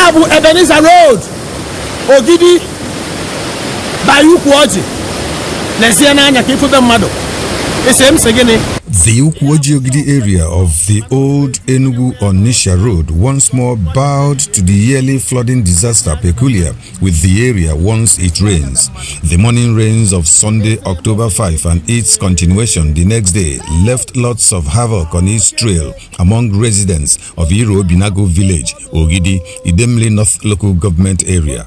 Abu Ebenezer Road, Ogidi, by Ukwu. The Ukwu area of the old Enugu-Onitsha road once more bowed to the yearly flooding disaster peculiar with the area once it rains. The morning rains of Sunday, October 5 and its continuation the next day left lots of havoc on its trail among residents of Iro Binago village, Ogidi, Idemili North local government area.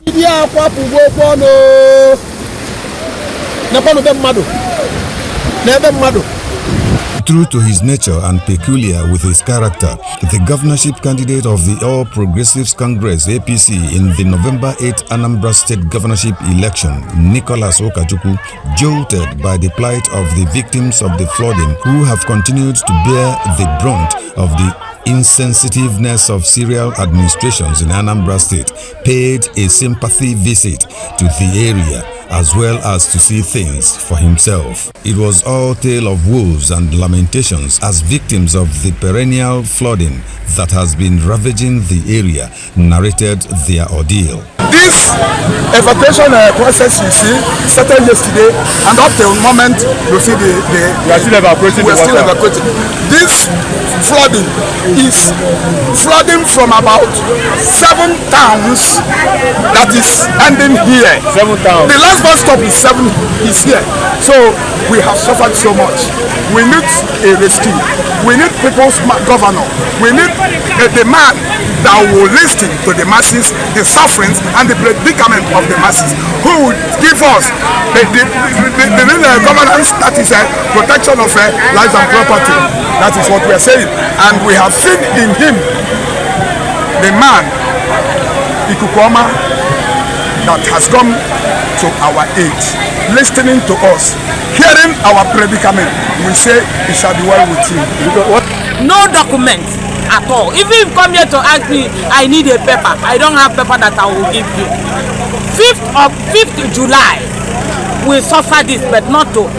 True to his nature and peculiar with his character, the governorship candidate of the All Progressives Congress (APC) in the November 8 Anambra State governorship election, Nicholas Ukachukwu, jolted by the plight of the victims of the flooding who have continued to bear the brunt of the insensitiveness of serial administrations in Anambra State, paid a sympathy visit to the area as well as to see things for himself. It was all tale of woes and lamentations as victims of the perennial flooding that has been ravaging the area narrated their ordeal. This evacuation process you see started yesterday, and up till the moment you see we are still evacuating. This flooding is flooding from about 7 towns that is ending here. 7 towns. The last bus stop is here. So we have suffered so much. We need a rescue. We need people's governor. We need the man that will listen to the masses, the sufferings and the predicament of the masses, who would give us the governance that is a protection of life and property. That is what we are saying. And we have seen in him the man, Ukwu, that has come to our aid, listening to us, hearing our predicament. We say it shall be well with you. No document at all. Even if you come here to ask me, I need a paper, I don't have paper that I will give you. 5th July, we suffer this, but not to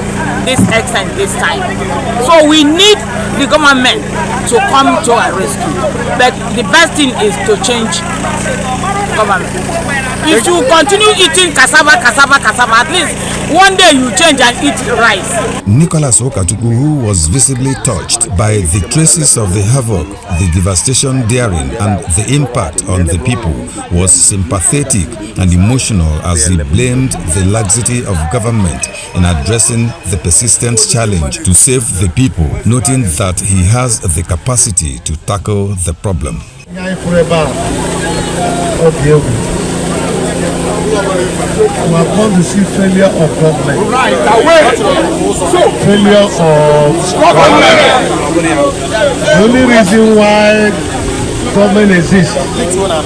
this extent this time. So we need the government to come to our rescue. But the best thing is to change government. If you continue eating cassava, at least one day you change and eat rice. Nicholas Ukachukwu, who was visibly touched by the traces of the havoc, the devastation therein, and the impact on the people, was sympathetic and emotional as he blamed the laxity of government in addressing the persistent challenge to save the people, noting that he has the capacity to tackle the problem. We have come to see failure of government. Failure of government. The only reason why government exists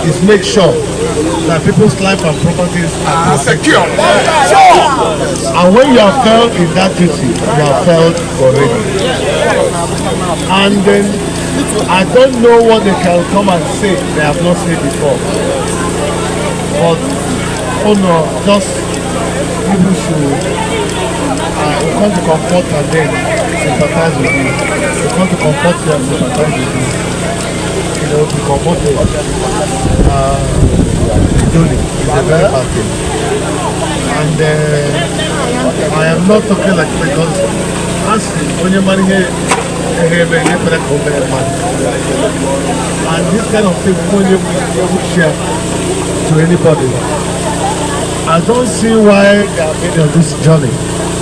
is make sure that people's life and properties are secure. And when you have failed in that duty, you have failed already. And then I don't know what they can come and say they have not said before. But oh no, just people should come to comfort and then sympathize with you. You come to comfort you and sympathize with you. You know, to comfort you. Doing is a very bad thing. And I am not talking like because when you're money here, and this kind of thing when you share to anybody. I don't see why they have been on this journey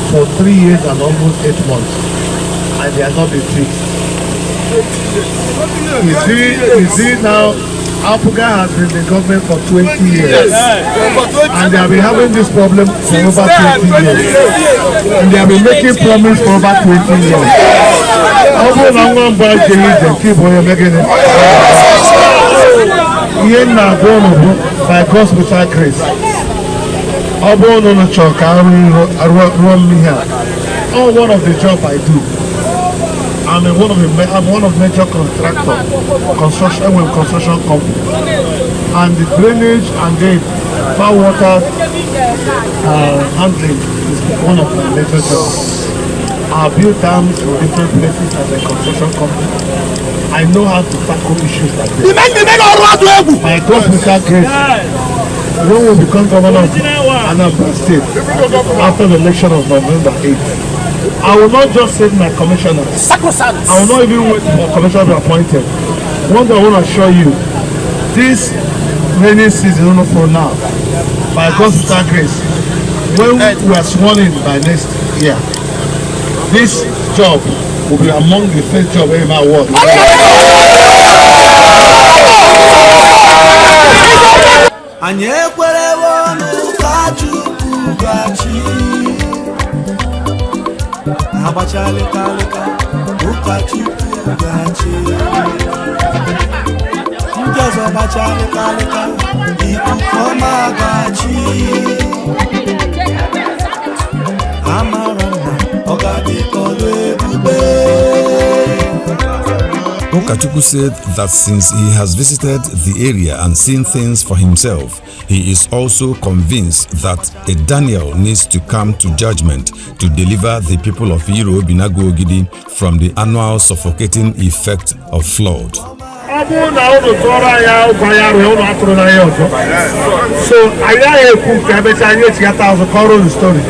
for 3 years and almost 8 months, and they are not been fixed. You see now, Apuga has been in the government for 20 years, and they have been having this problem for over 20 years, and they have been making promises for over 20 years. By God's special grace. All one of the job I do. I'm one of major construction company, and the drainage and the foul water handling is one of my major jobs. I've built dams in different places as a construction company. I know how to tackle issues like this. By God's grace, when we become governor of Anambra State after the election of November 8th, I will not just save my commissioners. I will not even wait for commissioner to be appointed. One thing I want to assure you, this rainy season for now, by God's grace, when we are sworn in by next year, this job will be among the first job in my world. Anyị ekwerewo n'Ukachukwu gachi agbachalịkalịka Ukachukwu gachi ndị ọzọ gbachalịkalịka ikuku ọma gachi amara mma ọ ga-adịkọlụ ebube. Ukachukwu said that since he has visited the area and seen things for himself, he is also convinced that a Daniel needs to come to judgment to deliver the people of Ogidi from the annual suffocating effect of flood. So I cook cabbage and you get out of the story.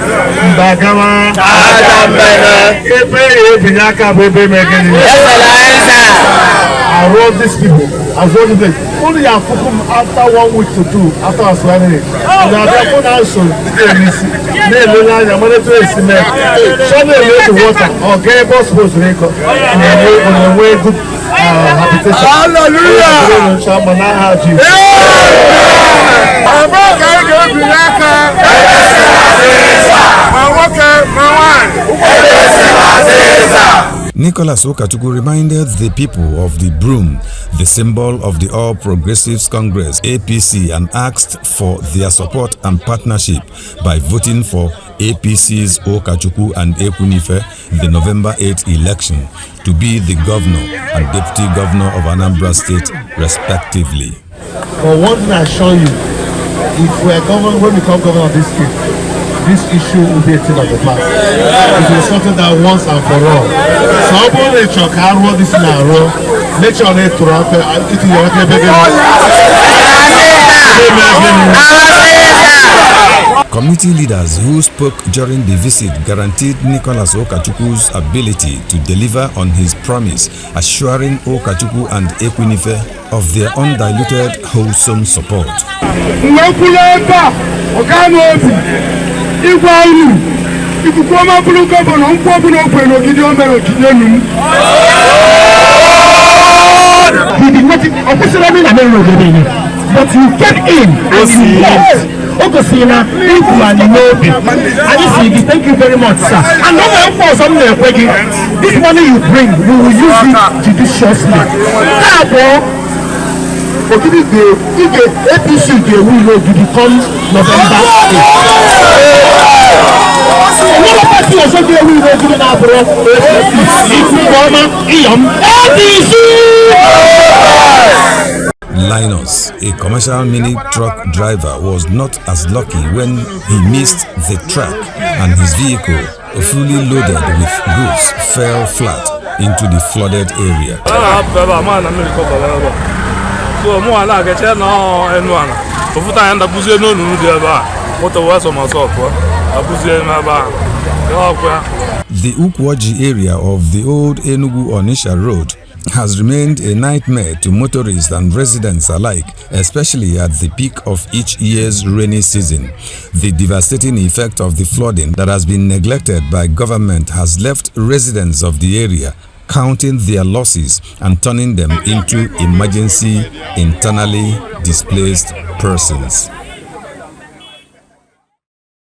I wrote these people. I wrote them. Only I took them after 1 week to do after I was running it. And I got put out so they realize I'm going to do cement. So they made the water or get boss supposed to make up. And they way good habitation. Hallelujah! Nicholas Ukachukwu reminded the people of the broom, the symbol of the All Progressives Congress (APC), and asked for their support and partnership by voting for APC's Ukachukwu and Ekwunife the November 8th election to be the governor and deputy governor of Anambra State, respectively. But one thing I assure you, if we are governor, when we become governor of this state, this issue will be a thing of the past. It will be something that once and for all. So I'm going to can roll this in a row. Make sure they throw up Committee leaders who spoke during the visit guaranteed Nicholas Ukachukwu's ability to deliver on his promise, assuring Ukachukwu and Ekwunife of their undiluted, wholesome support. He did not officially but you came in and you walked. Okosina, Ukwu and Inobi. And you see, thank you very much, sir. And no one for some this money you bring, we will use it judiciously. Therefore, Ogidi if the APC will become November 8th. Linus, a commercial mini truck driver, was not as lucky when he missed the track and his vehicle, fully loaded with goods, fell flat into the flooded area. The Ukwu area of the old Enugu-Onitsha road has remained a nightmare to motorists and residents alike, especially at the peak of each year's rainy season. The devastating effect of the flooding that has been neglected by government has left residents of the area counting their losses and turning them into emergency internally displaced persons.